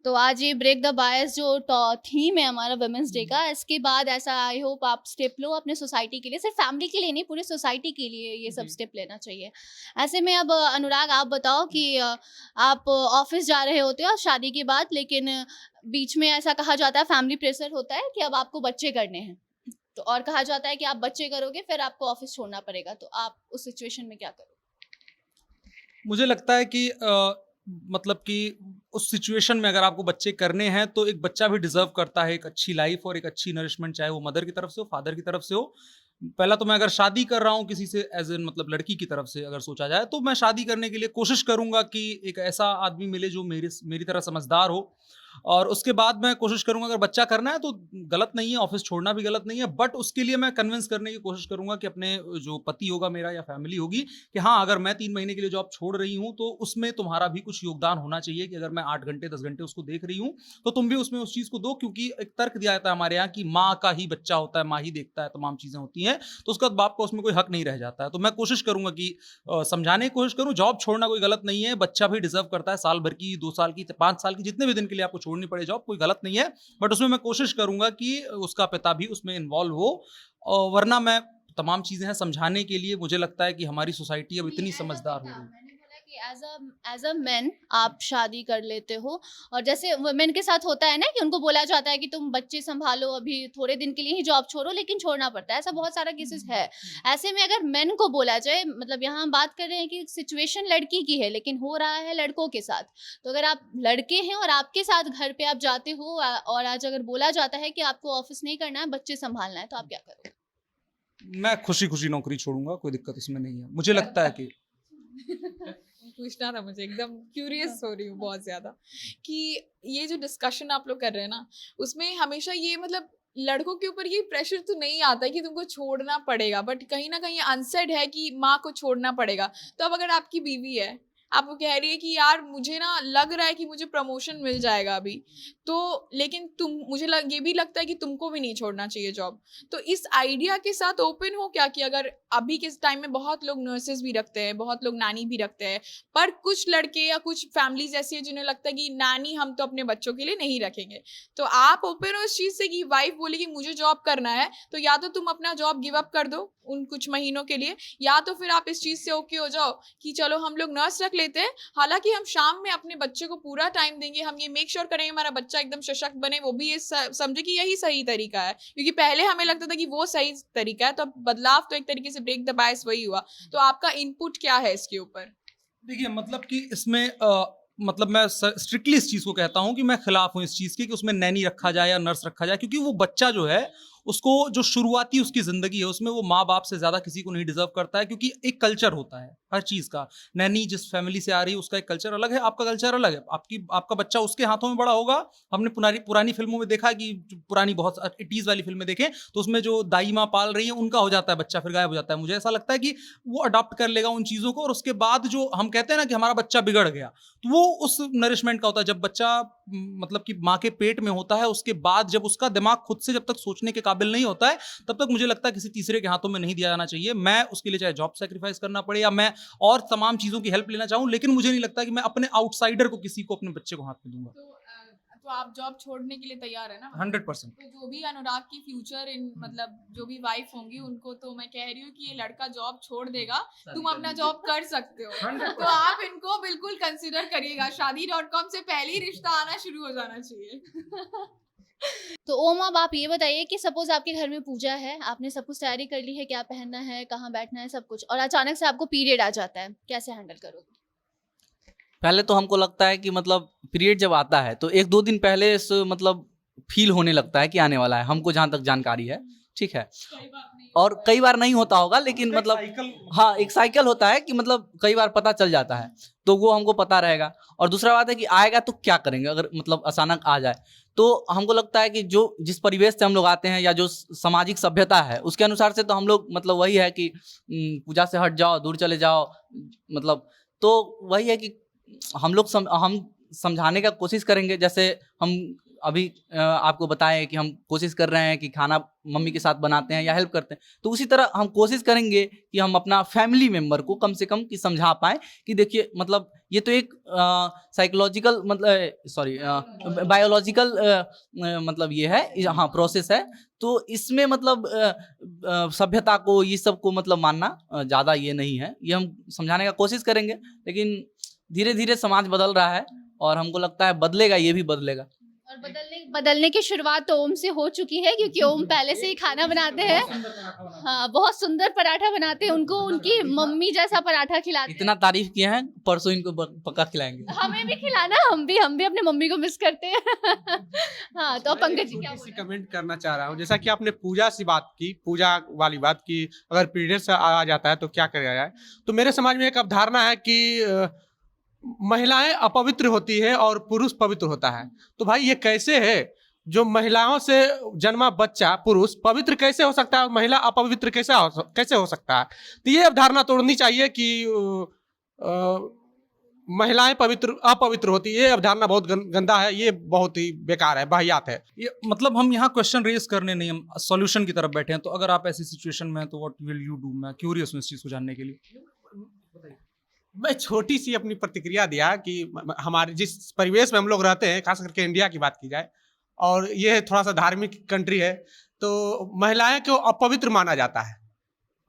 तो आज ये ब्रेक द बायस जो थीम है हमारा वुमेंस डे का, इसके बाद ऐसा आई होप आप स्टेप लो अपने सोसाइटी के लिए, सिर्फ फैमिली के लिए नहीं, पूरे सोसाइटी के लिए ये सब जी। स्टेप लेना चाहिए। ऐसे में अब अनुराग आप बताओ कि आप ऑफिस जा रहे होते हो शादी के बाद, लेकिन बीच में ऐसा कहा जाता है, फैमिली प्रेशर होता है कि अब आपको बच्चे करने हैं, तो और कहा जाता है कि आप बच्चे करोगे फिर आपको ऑफिस छोड़ना पड़ेगा, तो आप उस सिचुएशन में क्या करोगे? मुझे लगता है कि मतलब कि उस सिचुएशन में अगर आपको बच्चे करने हैं तो एक बच्चा भी डिजर्व करता है एक अच्छी लाइफ और एक अच्छी नरिशमेंट, चाहे वो मदर की तरफ से हो, फादर की तरफ से हो। पहला तो मैं अगर शादी कर रहा हूँ किसी से एज एन मतलब लड़की की तरफ से अगर सोचा जाए, तो मैं शादी करने के लिए कोशिश करूंगा कि एक ऐसा आदमी मिले जो मेरी तरह समझदार हो। और उसके बाद मैं कोशिश करूंगा, अगर बच्चा करना है तो गलत नहीं है, ऑफिस छोड़ना भी गलत नहीं है, बट उसके लिए मैं कन्विंस करने की कोशिश करूंगा कि अपने जो पति होगा मेरा या फैमिली होगी कि हाँ, अगर मैं 3 महीने के लिए जॉब छोड़ रही हूँ तो उसमें तुम्हारा भी कुछ योगदान होना चाहिए कि अगर मैं 8 घंटे 10 घंटे उसको देख रही हूँ तो तुम भी उसमें उस चीज़ को दो, क्योंकि एक तर्क दिया जाता है हमारे यहाँ कि माँ का ही बच्चा होता है, माँ ही देखता है, तमाम चीज़ें होती हैं, तो उसके बाद बाप का उसमें कोई हक नहीं रह जाता है। तो मैं कोशिश करूंगा कि समझाने की कोशिश करूँ, जॉब छोड़ना कोई गलत नहीं है, बच्चा भी डिजर्व करता है, साल भर की, 2 साल की, 5 साल की, जितने भी दिन के लिए आपको छोड़नी पड़े जॉब, कोई गलत नहीं है, बट उसमें मैं कोशिश करूंगा कि उसका पिता भी उसमें इन्वॉल्व हो। और वरना मैं तमाम चीजें हैं समझाने के लिए, मुझे लगता है कि हमारी सोसाइटी अब इतनी समझदार हो गई। एज अ मैन आप शादी कर लेते हो, और जैसे वुमेन के साथ होता है ना कि उनको बोला जाता है कि तुम बच्चे संभालो, अभी थोड़े दिन के लिए ही जॉब छोड़ो, लेकिन छोड़ना पड़ता है, ऐसा बहुत सारा केसेस है। ऐसे में अगर मेन को बोला जाए, मतलब यहाँ हम बात कर रहे हैं कि सिचुएशन लड़की की है लेकिन हो रहा है लड़कों के साथ, तो अगर आप लड़के हैं और आपके साथ घर पे आप जाते हो और आज अगर बोला जाता है कि आपको ऑफिस नहीं करना है, बच्चे संभालना है, तो आप क्या करोगे? मैं खुशी खुशी नौकरी छोड़ूंगा, कोई दिक्कत इसमें नहीं है। मुझे लगता है कि पूछना था मुझे, एकदम क्यूरियस हो रही हूँ बहुत ज्यादा कि ये जो डिस्कशन आप लोग कर रहे हैं ना, उसमें हमेशा ये मतलब लड़कों के ऊपर ये प्रेशर तो नहीं आता है कि तुमको छोड़ना पड़ेगा, बट कहीं ना कहीं अनसेड है कि माँ को छोड़ना पड़ेगा। तो अब अगर आपकी बीवी है, आप वो कह रही है कि यार मुझे ना लग रहा है कि मुझे प्रमोशन मिल जाएगा अभी, तो लेकिन ये भी लगता है कि तुमको भी नहीं छोड़ना चाहिए जॉब, तो इस आइडिया के साथ ओपन हो क्या कि अगर अभी के टाइम में बहुत लोग नर्सेज भी रखते हैं, बहुत लोग नानी भी रखते हैं, पर कुछ लड़के या कुछ फैमिलीज ऐसी है जिन्हें लगता है कि नानी हम तो अपने बच्चों के लिए नहीं रखेंगे, तो आप ओपन हो इस चीज से कि वाइफ बोले कि मुझे जॉब करना है, तो या तो तुम अपना जॉब गिव अप कर दो उन कुछ महीनों के लिए, या तो फिर आप इस चीज से ओके हो जाओ कि चलो हम लोग नर्स रख लेते हैं, हालांकि हम शाम में अपने बच्चे को पूरा टाइम देंगे, हम ये मेक श्योर करेंगे हमारा बच्चा एकदम सशक्त बने, वो भी ये समझे कि यही सही तरीका है, क्योंकि पहले हमें लगता था कि वो सही तरीका है, तो बदलाव तो एक तरीके से ब्रेक द बायस वही हुआ। तो आपका इनपुट क्या है इसके ऊपर? देखिए, मतलब कि इसमें मतलब मैं स्ट्रिक्टली इस चीज़ को कहता हूं कि मैं खिलाफ हूं इस चीज़ के कि उसमें नैनी रखा जाए या नर्स रखा जाए, क्योंकि वो बच्चा जो है उसको जो शुरुआती उसकी ज़िंदगी है उसमें वो माँ बाप से ज़्यादा किसी को नहीं डिजर्व करता है, क्योंकि एक कल्चर होता है हर चीज़ का। नैनी जिस फैमिली से आ रही है उसका एक कल्चर अलग है, आपका कल्चर अलग है, आपका बच्चा उसके हाथों में बड़ा होगा। हमने पुरानी फिल्मों में देखा कि पुरानी बहुत 80s वाली फिल्में देखें तो उसमें जो दाई माँ पाल रही है उनका हो जाता है बच्चा, फिर गायब हो जाता है। मुझे ऐसा लगता है कि वो अडॉप्ट कर लेगा उन चीज़ों को, और उसके बाद जो हम कहते हैं ना कि हमारा बच्चा बिगड़ गया, तो वो उस नरिशमेंट का होता है। जब बच्चा मतलब कि माँ के पेट में होता है, उसके बाद जब उसका दिमाग खुद से जब तक सोचने के काबिल नहीं होता है, तब तक मुझे लगता है किसी तीसरे के हाथों में नहीं दिया जाना चाहिए। मैं उसके लिए चाहे जॉब सेक्रीफाइस करना पड़े या मैं और तमाम चीज़ों की हेल्प लेना चाहूँ, लेकिन मुझे नहीं लगता कि मैं अपने आउटसाइडर को किसी को अपने बच्चे को हाथ में दूंगा। तो आप जॉब छोड़ने के लिए तैयार है ना? 100%। तो जो भी अनुराग की फ्यूचर इन मतलब जो भी वाइफ होंगी उनको तो मैं कह रही हूँ कि ये लड़का जॉब छोड़ देगा, तुम अपना जॉब कर सकते हो, तो आप इनको बिल्कुल कंसिडर करिएगा, शादी.com से पहले ही रिश्ता आना शुरू हो जाना चाहिए। तो ओम, अब आप ये बताइए कि सपोज आपके घर में पूजा है, आपने सब कुछ तैयारी कर ली है, क्या पहनना है, कहाँ बैठना है, सब कुछ, और अचानक से आपको पीरियड आ जाता है, कैसे हैंडल करोगे? पहले तो हमको लगता है कि मतलब पीरियड जब आता है तो 1-2 दिन पहले से मतलब फील होने लगता है कि आने वाला है, हमको जहाँ तक जानकारी है, ठीक है। और कई बार नहीं होता होगा, लेकिन मतलब हाँ, एक साइकिल होता है कि मतलब कई बार पता चल जाता है, तो वो हमको पता रहेगा। और दूसरा बात है कि आएगा तो क्या करेंगे अगर मतलब अचानक आ जाए, तो हमको लगता है कि जो जिस परिवेश से हम लोग आते हैं या जो सामाजिक सभ्यता है उसके अनुसार से तो हम लोग मतलब वही है कि पूजा से हट जाओ, दूर चले जाओ, मतलब तो वही है कि हम लोग हम समझाने का कोशिश करेंगे। जैसे हम अभी आपको बताएं कि हम कोशिश कर रहे हैं कि खाना मम्मी के साथ बनाते हैं या हेल्प करते हैं, तो उसी तरह हम कोशिश करेंगे कि हम अपना फैमिली मेम्बर को कम से कम कि समझा पाएँ कि देखिए मतलब ये तो एक साइकोलॉजिकल मतलब बायोलॉजिकल मतलब ये है, हाँ, प्रोसेस है, तो इसमें मतलब सभ्यता को ये सब को मतलब मानना ज़्यादा ये नहीं है, ये हम समझाने का कोशिश करेंगे। लेकिन धीरे धीरे समाज बदल रहा है और हमको लगता है बदलेगा, ये भी बदलेगा। और बदलने की शुरुआत तो ओम से हो चुकी है, क्योंकि ओम पहले से ही खाना बनाते हैं। हाँ, बहुत सुंदर पराठा बनाते हैं, उनको उनकी मम्मी जैसा पराठा खिलाते हैं। इतना तारीफ किए हैं, परसों इनको पक्का खिलाएंगे। हमें भी खिलाना, हम भी अपने मम्मी को मिस करते हैं। हाँ, तो अब पंकज जी क्या छोटी सी बोल रहे हैं? कमेंट करना चाह रहा हूँ, जैसा कि आपने पूजा से बात की, पूजा वाली बात की, अगर पीरियड्स आ जाता है तो क्या किया जाए। तो मेरे समाज में एक अवधारणा है कि महिलाएं अपवित्र होती है और पुरुष पवित्र होता है। तो भाई ये कैसे है, जो महिलाओं से जन्मा बच्चा पुरुष पवित्र कैसे हो सकता है और महिला अपवित्र कैसे हो सकता है। तो ये अवधारणा तोड़नी चाहिए कि महिलाएं अपवित्र होती है। ये अवधारणा बहुत गंदा है, ये बहुत ही बेकार है, वाहियात है। ये मतलब हम यहाँ क्वेश्चन रेज करने नहीं, हम सॉल्यूशन की तरफ बैठे हैं। तो अगर आप ऐसी सिचुएशन में हैं तो व्हाट विल यू डू? मैं क्यूरियस हूँ इस चीज़ को जानने के लिए। मैं छोटी सी अपनी प्रतिक्रिया दिया कि हमारे जिस परिवेश में हम लोग रहते हैं, खास करके इंडिया की बात की जाए, और ये थोड़ा सा धार्मिक कंट्री है, तो महिलाएं को अपवित्र माना जाता है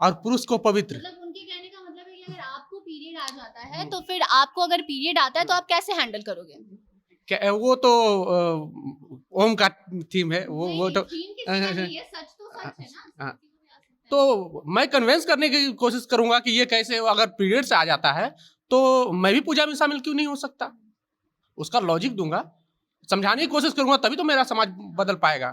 और पुरुष को पवित्र। मतलब उनके कहने का मतलब है कि अगर आपको पीरियड आ जाता है तो फिर आपको अगर पीरियड आता है तो आप कैसे हैंडल करोगे? वो तो ओम का थीम है, वो तो थीम किसी का नहीं है, सच तो सच है ना। हाँ। तो मैं कन्विंस करने की कोशिश करूंगा कि ये कैसे, अगर पीरियड्स आ जाता है तो मैं भी पूजा में शामिल क्यों नहीं हो सकता, उसका लॉजिक दूंगा, समझाने की कोशिश करूंगा, तभी तो मेरा समाज बदल पाएगा।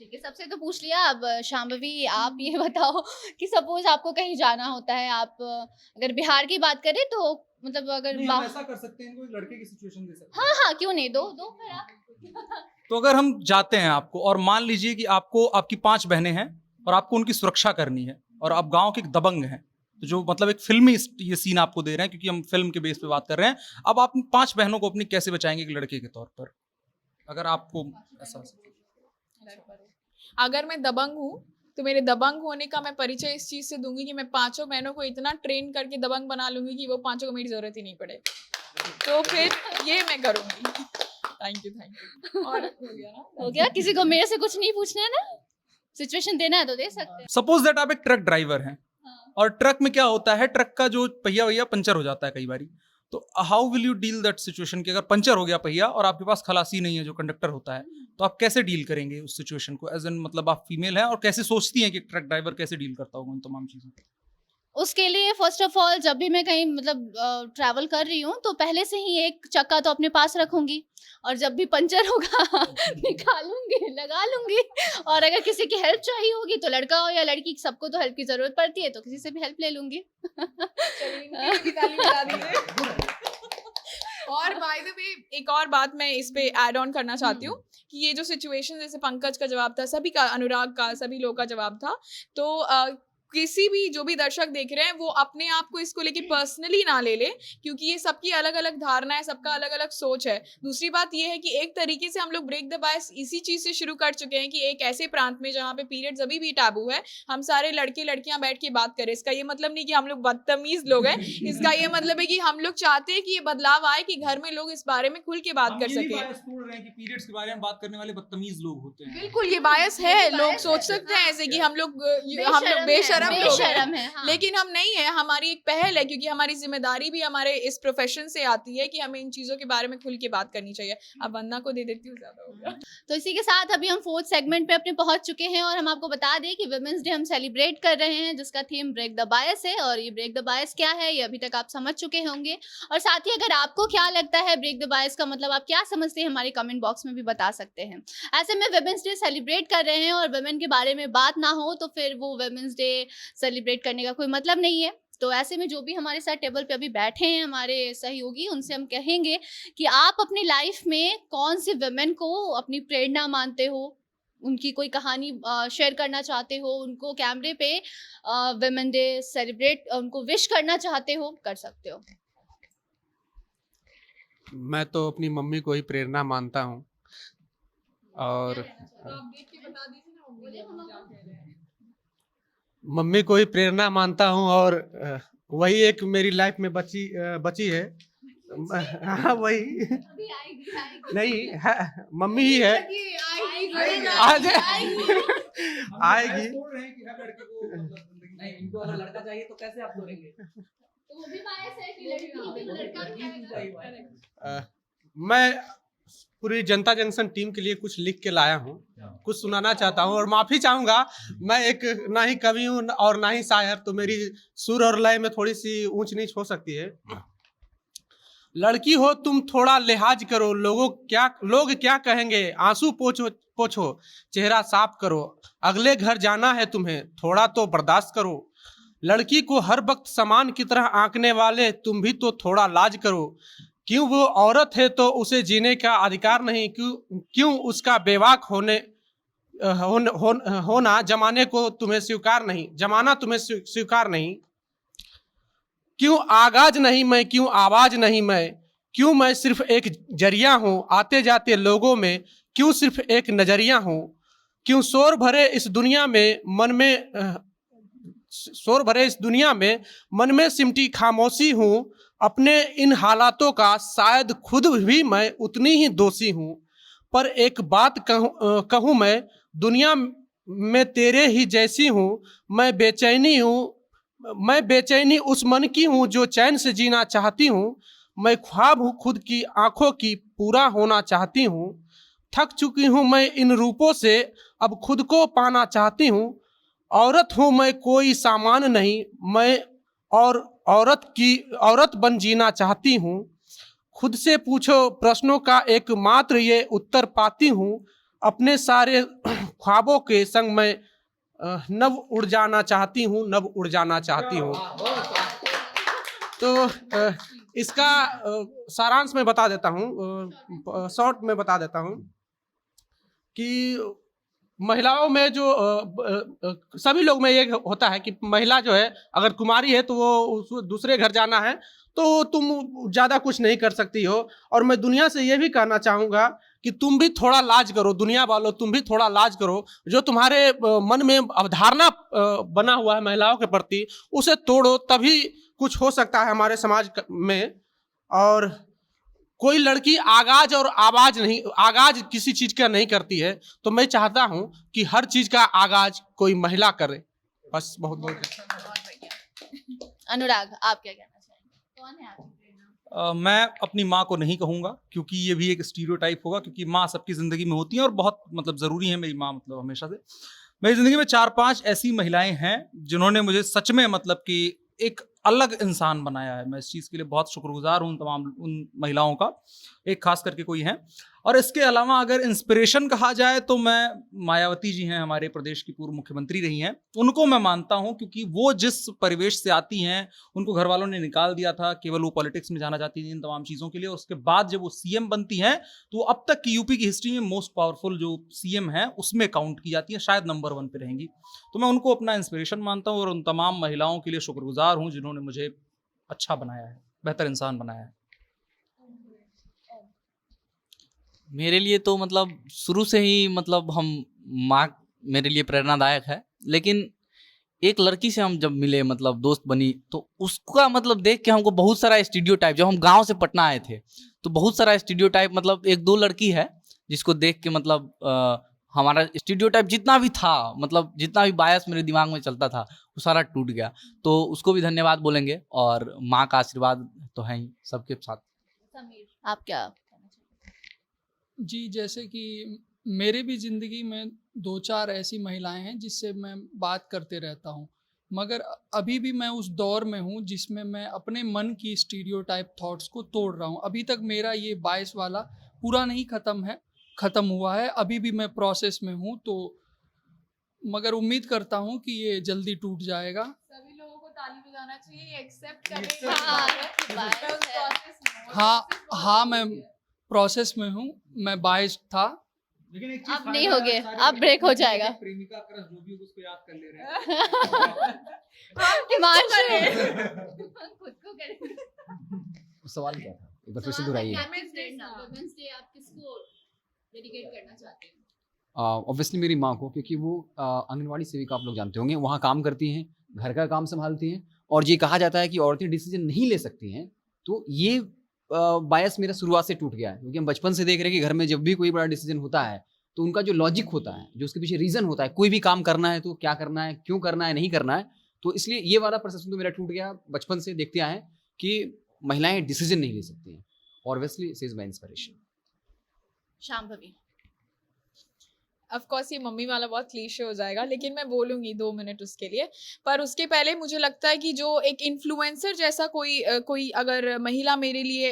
ठीक है, सबसे तो पूछ लिया। अब शांभवी, आप ये बताओ कि सपोज आपको कहीं जाना होता है, आप अगर बिहार की बात करें तो मतलब अगर ऐसा कर सकते हैं, कोई लड़के की सिचुएशन दे सकते हैं। हाँ, क्यों नहीं, दो फिर आप। तो अगर हम जाते हैं आपको, और मान लीजिए कि आपकी 5 बहनें हैं और आपको उनकी सुरक्षा करनी है, और आप गांव के एक दबंग हैं, तो जो मतलब एक फिल्मी ये सीन आपको दे रहे हैं, क्योंकि हम फिल्म के बेस पे बात कर रहे हैं। अब आप 5 बहनों को अपनी कैसे बचाएंगे एक लड़के के तौर पर, अगर आपको ऐसा? अगर मैं दबंग हूँ तो मेरे दबंग होने का मैं परिचय इस चीज से दूंगी कि मैं 5 बहनों को इतना ट्रेन करके दबंग बना लूंगी कि वो 5 को मेरी जरूरत ही नहीं पड़े। तो फिर ये मैं करूंगी। Thank you. और हो गया ना? हो गया? किसी को मेरे से कुछ नहीं पूछना है ना, सिचुएशन देना है तो दे सकते हैं। सपोज दैट आप एक ट्रक ड्राइवर हैं, और ट्रक में क्या होता है, ट्रक का जो पहिया पंचर हो जाता है कई बारी। तो how will you deal that situation कि अगर पंचर हो गया पहिया और आपके पास खलासी नहीं है जो कंडक्टर होता है, तो आप कैसे डील करेंगे उस सिचुएशन को? एज एन मतलब आप फीमेल हैं, और कैसे सोचती हैं कि ट्रक ड्राइवर कैसे डील करता होगा इन तमाम चीज़ों को? उसके लिए फर्स्ट ऑफ ऑल जब भी मैं कहीं मतलब ट्रैवल कर रही हूँ तो पहले से ही एक चक्का तो अपने पास रखूंगी, और जब भी पंचर होगा निकालूंगी, लगा लूंगी। और अगर किसी की हेल्प चाहिए होगी तो लड़का हो या लड़की, सबको तो हेल्प की जरूरत पड़ती है, तो किसी से भी हेल्प ले लूंगी। और बाय द वे एक और बात मैं इस पे ऐड ऑन करना चाहती हूँ कि ये जो सिचुएशन, जैसे पंकज का जवाब था, सभी का, अनुराग का, सभी लोगों का जवाब था, तो किसी भी जो भी दर्शक देख रहे हैं वो अपने आप को इसको लेके पर्सनली ना ले ले, क्योंकि ये सबकी अलग अलग धारणा है, सबका अलग अलग सोच है। दूसरी बात ये है कि एक तरीके से हम लोग ब्रेक द बायस इसी चीज से शुरू कर चुके हैं कि एक ऐसे प्रांत में जहाँ पे पीरियड्स अभी भी टैबू है, हम सारे लड़के लड़कियां बैठ के बात करें। इसका ये मतलब नहीं कि हम लोग बदतमीज लोग हैं, इसका ये मतलब है कि हम लोग चाहते हैं कि ये बदलाव आए, कि घर में लोग इस बारे में खुल के बात कर सके। पीरियड्स के बारे में बात करने वाले बदतमीज लोग होते हैं। बिल्कुल, ये बायस है, लोग सोच सकते हैं ऐसे कि हम लोग बेशरम लोग हैं, हाँ। लेकिन हम नहीं है। हमारी एक पहल है, क्योंकि हमारी जिम्मेदारी भी हमारे इस प्रोफेशन से आती है कि हमें इन चीजों के बारे में खुल के बात करनी चाहिए। अब वंदना को दे देती हूँ, ज्यादा हो गया। तो इसी के साथ अभी हम 4th सेगमेंट पे अपने पहुंच चुके हैं, और हम आपको बता दें कि वुमेन्स डे हम सेलिब्रेट कर रहे हैं, जिसका थीम ब्रेक द बायस है। और ये ब्रेक द बायस क्या है ये अभी तक आप समझ चुके होंगे, और साथ ही अगर आपको क्या लगता है ब्रेक द बायस का मतलब आप क्या समझते हैं, हमारे कमेंट बॉक्स में भी बता सकते हैं। ऐसे में वुमेन्स डे सेलिब्रेट कर रहे हैं और वुमेन के बारे में बात ना हो तो फिर वो वुमेन्स डे सेलिब्रेट करने का कोई मतलब नहीं है। तो ऐसे में जो भी हमारे साथ टेबल पे अभी बैठे हैं हमारे सहयोगी, उनसे हम कहेंगे कि आप अपनी लाइफ में कौन सी वुमेन को अपनी प्रेरणा मानते हो, उनकी कोई कहानी शेयर करना चाहते हो, उनको कैमरे पे वुमेन डे सेलिब्रेट उनको विश करना चाहते हो, कर सकते हो। मैं तो अपनी मम्मी को ही प्रेरणा मानता हूँ, और मम्मी को ही प्रेरणा मानता हूँ, और वही एक मेरी लाइफ में बची है। हाँ, वही नहीं है, मम्मी ही है। आएगी। नहीं, इनको अगर लड़का चाहिए तो कैसे आप तोड़ेंगे? तो वो भी बायस है कि लड़की भी लड़का भी है। मैं पूरी जनता जंक्शन टीम के लिए कुछ लिख के लाया हूँ, कुछ सुनाना चाहता हूँ। और माफ़ी चाहूँगा, मैं एक ना ही कवि हूँ और ना ही शायर, तो मेरी सुर और लय में थोड़ी सी ऊंच नीच हो सकती है। लड़की हो तुम थोड़ा लिहाज करो, लोग क्या कहेंगे, आंसू पोछो पोछो, चेहरा साफ करो, अगले घर जाना है तुम्हें, थोड़ा तो बर्दाश्त करो। लड़की को हर वक्त सामान की तरह आंकने वाले तुम भी तो थोड़ा लाज करो। क्यों वो औरत है तो उसे जीने का अधिकार नहीं, क्यों उसका बेवाक होना जमाने को तुम्हें स्वीकार नहीं, जमाना तुम्हें स्वीकार नहीं। क्यों आगाज नहीं मैं, क्यों आवाज नहीं मैं, क्यों मैं सिर्फ एक जरिया हूँ आते जाते लोगों में, क्यों सिर्फ एक नजरिया हूँ। क्यों शोर भरे इस दुनिया में मन में सिमटी खामोशी हूँ। अपने इन हालातों का शायद खुद भी मैं उतनी ही दोषी हूँ। पर एक बात कहूँ मैं, दुनिया में तेरे ही जैसी हूँ। मैं बेचैनी उस मन की हूँ जो चैन से जीना चाहती हूँ। मैं ख्वाब हूँ खुद की आंखों की, पूरा होना चाहती हूँ। थक चुकी हूँ मैं इन रूपों से, अब खुद को पाना चाहती हूँ। औरत हूँ मैं कोई सामान नहीं, मैं और औरत बन जीना चाहती हूँ। खुद से पूछो प्रश्नों का एकमात्र ये उत्तर पाती हूँ। अपने सारे ख्वाबों के संग मैं नव उड़ जाना चाहती हूँ। तो इसका सारांश मैं बता देता हूँ, शॉर्ट में बता देता हूँ कि महिलाओं में जो सभी लोग में ये होता है कि महिला जो है अगर कुमारी है तो वो दूसरे घर जाना है तो तुम ज़्यादा कुछ नहीं कर सकती हो। और मैं दुनिया से ये भी कहना चाहूँगा कि तुम भी थोड़ा लाज करो, दुनिया वालों तुम भी थोड़ा लाज करो। जो तुम्हारे मन में अवधारणा बना हुआ है महिलाओं के प्रति, उसे तोड़ो, तभी कुछ हो सकता है हमारे समाज में। और कोई लड़की आगाज और आगाज किसी चीज का नहीं करती है, तो मैं चाहता हूं कि हर चीज का आगाज कोई महिला करे। बस, बहुत बहुत अनुराग, आप क्या कहना चाहेंगे? कौन है आपकी प्रेरणा? मैं अपनी माँ को नहीं कहूँगा, क्योंकि ये भी एक स्टीरियोटाइप होगा, क्योंकि माँ सबकी ज़िंदगी में होती है और बहुत मतलब ज़रूरी है मेरी माँ, मतलब हमेशा से। मेरी ज़िंदगी में 4-5 ऐसी महिलाएं हैं जिन्होंने मुझे सच में मतलब कि एक अलग इंसान बनाया है। मैं इस चीज़ के लिए बहुत शुक्रगुजार हूँ तमाम उन महिलाओं का, एक खास करके कोई हैं। और इसके अलावा अगर इंस्पिरेशन कहा जाए तो मैं मायावती जी हैं, हमारे प्रदेश की पूर्व मुख्यमंत्री रही हैं, उनको मैं मानता हूं, क्योंकि वो जिस परिवेश से आती हैं, उनको घर वालों ने निकाल दिया था, केवल वो पॉलिटिक्स में जाना चाहती थी इन तमाम चीज़ों के लिए। उसके बाद जब वो सीएम बनती हैं तो अब तक की यूपी की हिस्ट्री में मोस्ट पावरफुल जो सीएम है उसमें काउंट की जाती है, शायद नंबर 1 पे रहेंगी। तो मैं उनको अपना इंस्पिरेशन मानता हूँ और उन तमाम महिलाओं के लिए शुक्रगुजार हूँ जिन्होंने मुझे अच्छा बनाया है, बेहतर इंसान बनाया है। मेरे लिए तो मतलब शुरू से ही मतलब हम माँ मेरे लिए प्रेरणादायक है। लेकिन एक लड़की से हम जब मिले, मतलब दोस्त बनी, तो उसका मतलब देख के हमको बहुत सारा स्टीरियोटाइप, जब हम गांव से पटना आए थे तो बहुत सारा स्टीरियोटाइप, मतलब 1-2 लड़की है जिसको देख के मतलब हमारा स्टीरियोटाइप जितना भी था, मतलब जितना भी बायस मेरे दिमाग में चलता था वो सारा टूट गया। तो उसको भी धन्यवाद बोलेंगे और माँ का आशीर्वाद तो है ही सबके साथ। समीर, आप क्या? जी, जैसे कि मेरे भी ज़िंदगी में 2-4 ऐसी महिलाएं हैं जिससे मैं बात करते रहता हूं, मगर अभी भी मैं उस दौर में हूं जिसमें मैं अपने मन की स्टीरियोटाइप थॉट्स को तोड़ रहा हूं। अभी तक मेरा ये बायस वाला पूरा नहीं ख़त्म हुआ है, अभी भी मैं प्रोसेस में हूं, तो मगर उम्मीद करता हूं कि ये जल्दी टूट जाएगा। सभी लोगों को ताली बजाना चाहिए, एक्सेप्ट करें। हाँ, मैं प्रोसेस में हूँ, मैं बायस था, लेकिन एक अब नहीं हो गए, अब ब्रेक हो जाएगा। प्रेमिका क्रश जो भी उसको याद कर ले रहे हैं। खुद को करें। सवाल क्या था, एक बार फिर से दोहराइए। वुमेन्स डे आप किसको डेडिकेट करना चाहते हैं? ऑब्वियसली मेरी माँ को, क्योंकि वो आंगनवाड़ी सेविका, आप लोग जानते होंगे, वहाँ काम करती हैं, घर का काम संभालती हैं। और ये कहा जाता है कि औरतें डिसीजन नहीं ले सकती हैं, तो ये बायस मेरा शुरुआत से टूट गया है, क्योंकि हम बचपन से देख रहे हैं कि घर में जब भी कोई बड़ा डिसीजन होता है तो उनका जो लॉजिक होता है, जो उसके पीछे रीज़न होता है, कोई भी काम करना है तो क्या करना है, क्यों करना है, नहीं करना है, तो इसलिए ये वाला परसेप्शन तो मेरा टूट गया। बचपन से देखते आए हैं कि महिलाएं डिसीजन नहीं ले सकती हैं। Obviously it is my inspiration. Shambhavi. Of course ये मम्मी वाला बहुत क्लीशे हो जाएगा, लेकिन मैं बोलूँगी 2 मिनट उसके लिए। पर उसके पहले मुझे लगता है कि जो एक इन्फ्लुएंसर जैसा कोई अगर महिला मेरे लिए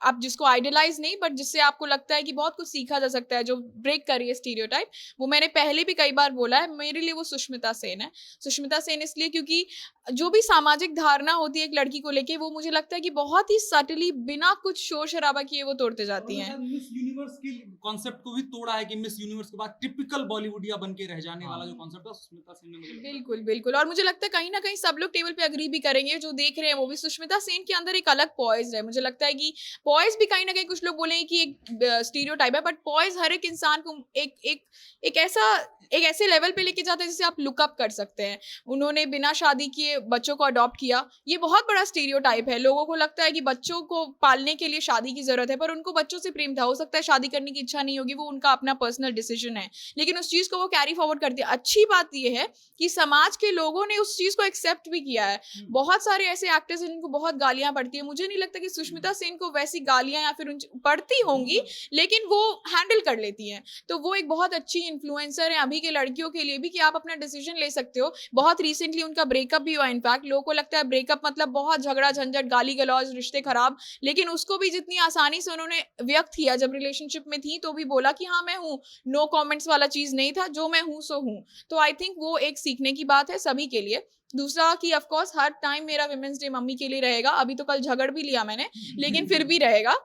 आप जिसको आइडलाइज नहीं बट जिससे आपको लगता है कि बहुत कुछ सीखा जा सकता है, जो ब्रेक कर रही है स्टीरियोटाइप, वो मैंने पहले भी कई बार बोला है, मेरे लिए वो सुष्मिता सेन है। सुष्मिता सेन इसलिए क्योंकि जो भी सामाजिक धारणा होती है एक लड़की को लेके, वो मुझे लगता है कि बहुत ही सटली बिना कुछ शोर शराबा किए वो तोड़ते जाती हैं। मिस यूनिवर्स के कॉन्सेप्ट को भी तोड़ा है कि मिस यूनिवर्स के बाद टिपिकल बॉलीवुडिया बन के रह जाने वाला जो कॉन्सेप्ट है सुष्मिता सेन ने, मुझे बिल्कुल बिल्कुल। और मुझे लगता है कहीं ना कहीं सब लोग टेबल पे अग्री भी करेंगे, जो देख रहे हैं वो भी, सुष्मिता सेन के अंदर एक अलग पॉइज है। मुझे लगता है कि पॉइज भी कहीं ना कहीं कुछ लोग बोलेंगे कि एक स्टीरियोटाइप है, बट पॉइज हर एक इंसान को एक ऐसे लेवल पे लेके जाता है जिसे आप लुकअप कर सकते हैं। उन्होंने बिना शादी किए बच्चों को अडॉप्ट किया, ये बहुत बड़ा स्टीरियोटाइप है। लोगों को लगता है कि बच्चों को पालने के लिए शादी की जरूरत है, पर उनको बच्चों से प्रेम था, हो सकता है शादी करने की इच्छा नहीं होगी, वो उनका अपना पर्सनल डिसीजन है, लेकिन उस चीज को वो कैरी फॉरवर्ड करती है। अच्छी बात यह है कि समाज के लोगों ने उस चीज को एक्सेप्ट भी किया है। बहुत सारे ऐसे एक्टर्स हैं जिनको बहुत गालियां पड़ती है, मुझे नहीं लगता कि सुष्मिता सेन को वैसी गालियां या फिर पड़ती होंगी, लेकिन वो हैंडल कर लेती हैं। तो वो एक बहुत अच्छी इन्फ्लुएंसर है अभी के लड़कियों के लिए भी, कि आप अपना डिसीजन ले सकते हो। बहुत रिसेंटली उनका ब्रेकअप भी हुआ, इनफैक्ट लोगों को लगता है ब्रेकअप मतलब बहुत झगड़ा झंझट, गाली गलौज, रिश्ते खराब, लेकिन उसको भी जितनी आसानी से उन्होंने व्यक्त किया, जब रिलेशनशिप में थी तो भी बोला कि हाँ मैं हूँ, नो कमेंट्स वाला चीज नहीं था, जो मैं हूँ सो हूँ। तो आई थिंक वो एक सीखने की बात है सभी के लिए। दूसरा कि ऑफ कोर्स हर टाइम मेरा विमेंस डे मम्मी के लिए रहेगा। अभी तो कल झगड़ भी लिया मैंने, लेकिन फिर भी रहेगा,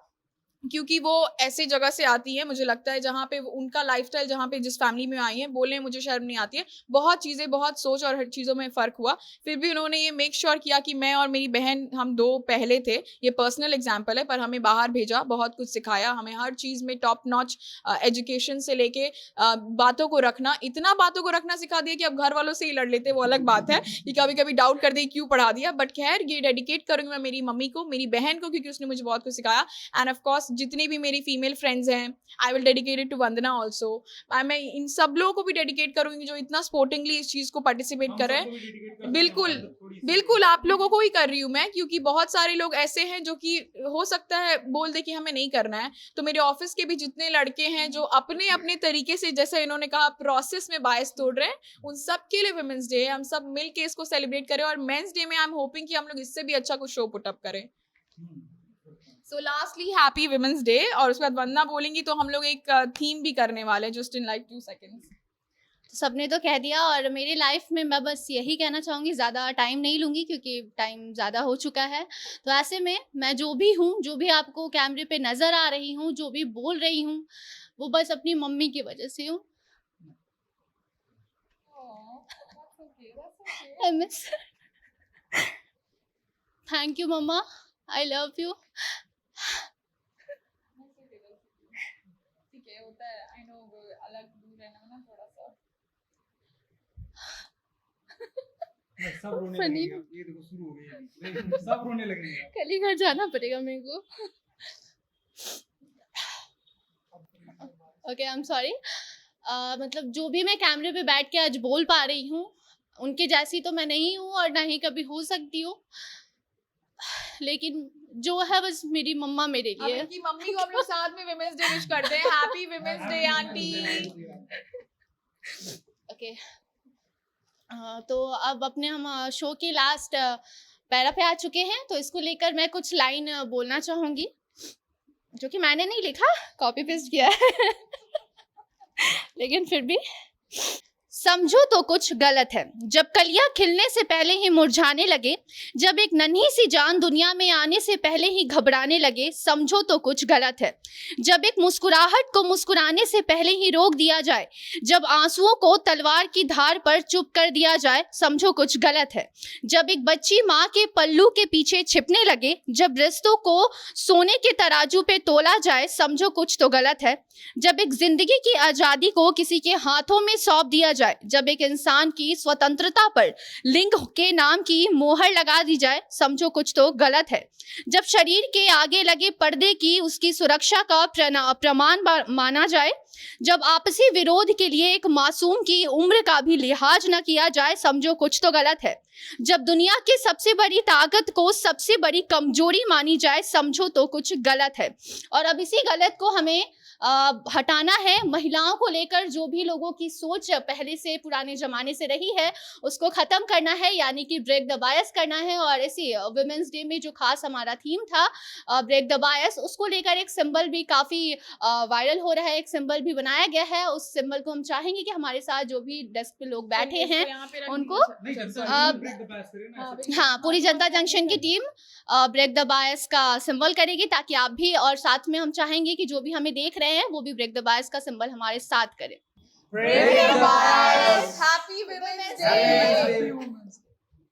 क्योंकि वो ऐसे जगह से आती है, मुझे लगता है जहाँ पे उनका लाइफस्टाइल, जहाँ पे जिस फैमिली में आई है, बोलने मुझे शर्म नहीं आती है। बहुत चीज़ें, बहुत सोच और हर चीज़ों में फ़र्क हुआ, फिर भी उन्होंने ये मेक श्योर किया कि मैं और मेरी बहन, हम 2 पहले थे। ये पर्सनल एग्जाम्पल है, पर हमें बाहर भेजा, बहुत कुछ सिखाया हमें, हर चीज़ में टॉप नॉच एजुकेशन से लेके बातों को रखना, इतना बातों को रखना सिखा दिया कि अब घर वालों से ही लड़ लेते, वो अलग बात है कि कभी कभी डाउट कर दे क्यों पढ़ा दिया, बट खैर ये डेडिकेट करूँगी मैं मेरी मम्मी को, मेरी बहन को, क्योंकि उसने मुझे बहुत कुछ सिखाया। एंड ऑफ कोर्स जितनी भी मेरी फीमेल फ्रेंड्स हैं, I will dedicate it to Vandana also. मैं इन सब लोगों को भी डेडिकेट करूंगी जो इतना स्पोर्टिंगली इस चीज को पार्टिसिपेट कर रहे हैं। बिल्कुल बिल्कुल, आप लोगों को ही कर रही हूँ मैं, क्योंकि बहुत सारे लोग ऐसे हैं जो कि हो सकता है बोल दे कि हमें नहीं करना है। तो मेरे ऑफिस के भी जितने लड़के हैं जो अपने अपने तरीके से, जैसे इन्होंने कहा, प्रोसेस में बायस तोड़ रहे हैं, उन सब के लिए वुमेन्स डे है। हम सब मिल के इसको सेलिब्रेट करें, और मेंस डे में आई एम होपिंग कि हम लोग इससे भी अच्छा कुछ शो पुट अप करें। सो लास्टली हैप्पी विमेंस डे, और उसके बाद वंदना बोलेंगी तो हम लोग एक थीम भी करने वाले हैं, जस्ट इन लाइक 2 सेकेंड्स। तो सबने तो कह दिया, और मेरी लाइफ में मैं बस यही कहना चाहूँगी, ज़्यादा टाइम नहीं लूँगी क्योंकि टाइम ज़्यादा हो चुका है। तो ऐसे में मैं जो भी हूँ, जो भी आपको कैमरे पे नज़र आ रही हूँ, जो भी बोल रही हूँ, वो बस अपनी मम्मी की वजह से हूँ। Thank you mamma, I love you. ठीक है, होता है, आई नो, अलग दूर रहना ना थोड़ा सा। सब रोने Funny. लगेंगे, ये देखो शुरू हो गई, सब रोने लगेंगे। कल ही घर जाना पड़ेगा मेरे को। Okay, I am sorry. मतलब जो भी मैं कैमरे पे बैठ के आज बोल पा रही हूँ, उनके जैसी तो मैं नहीं हूँ और ना ही कभी हो सकती हूँ, लेकिन जो है बस मेरी मम्मा मेरे लिए है। की मम्मी को हम लोग साथ में विमेंस डे विश करते हैं। Happy women's day aunty. Okay, तो अब अपने हम शो के लास्ट पैरा पे आ चुके हैं, तो इसको लेकर मैं कुछ लाइन बोलना चाहूँगी, जो कि मैंने नहीं लिखा, कॉपी पेस्ट किया है लेकिन फिर भी। समझो तो कुछ गलत है, जब कलियां खिलने से पहले ही मुरझाने लगे, जब एक नन्ही सी जान दुनिया में आने से पहले ही घबराने लगे, समझो तो कुछ गलत है। जब एक मुस्कुराहट को मुस्कुराने से पहले ही रोक दिया जाए, जब आंसुओं को तलवार की धार पर चुप कर दिया जाए, समझो कुछ गलत है। जब एक बच्ची माँ के पल्लू के पीछे छिपने लगे, जब रिश्तों को सोने के तराजू पे तोला जाए, समझो कुछ तो गलत है। जब एक जिंदगी की आजादी को किसी के हाथों में सौंप दिया जाए, जब एक इंसान की स्वतंत्रता पर लिंग के नाम की मोहर लगा दी जाए, समझो कुछ तो गलत है। जब शरीर के आगे लगे पर्दे की उसकी सुरक्षा का प्रमाण माना जाए, जब आपसी विरोध के लिए एक मासूम की उम्र का भी लिहाज न किया जाए, समझो कुछ तो गलत है। जब दुनिया की सबसे बड़ी ताकत को सबसे बड़ी कमजोरी मानी जाए, समझो तो कुछ गलत है। और अब इसी गलत को हमें हटाना है। महिलाओं को लेकर जो भी लोगों की सोच पहले से पुराने जमाने से रही है उसको खत्म करना है, यानी कि ब्रेक द बायस करना है। और इसी वुमेन्स डे में जो खास हमारा थीम था ब्रेक द बायस, उसको लेकर एक सिंबल भी काफी वायरल हो रहा है, एक सिंबल भी बनाया गया है। उस सिंबल को हम चाहेंगे कि हमारे साथ जो भी डेस्क पे लोग बैठे हैं उनको हाँ, पूरी जनता जंक्शन की टीम ब्रेक द बायस का सिंबल करेगी, ताकि आप भी, और साथ में हम चाहेंगे कि जो भी हमें देख रहे हैं वो भी ब्रेक द बायस का सिंबल हमारे साथ करें। Break the bias. Happy Women's Day.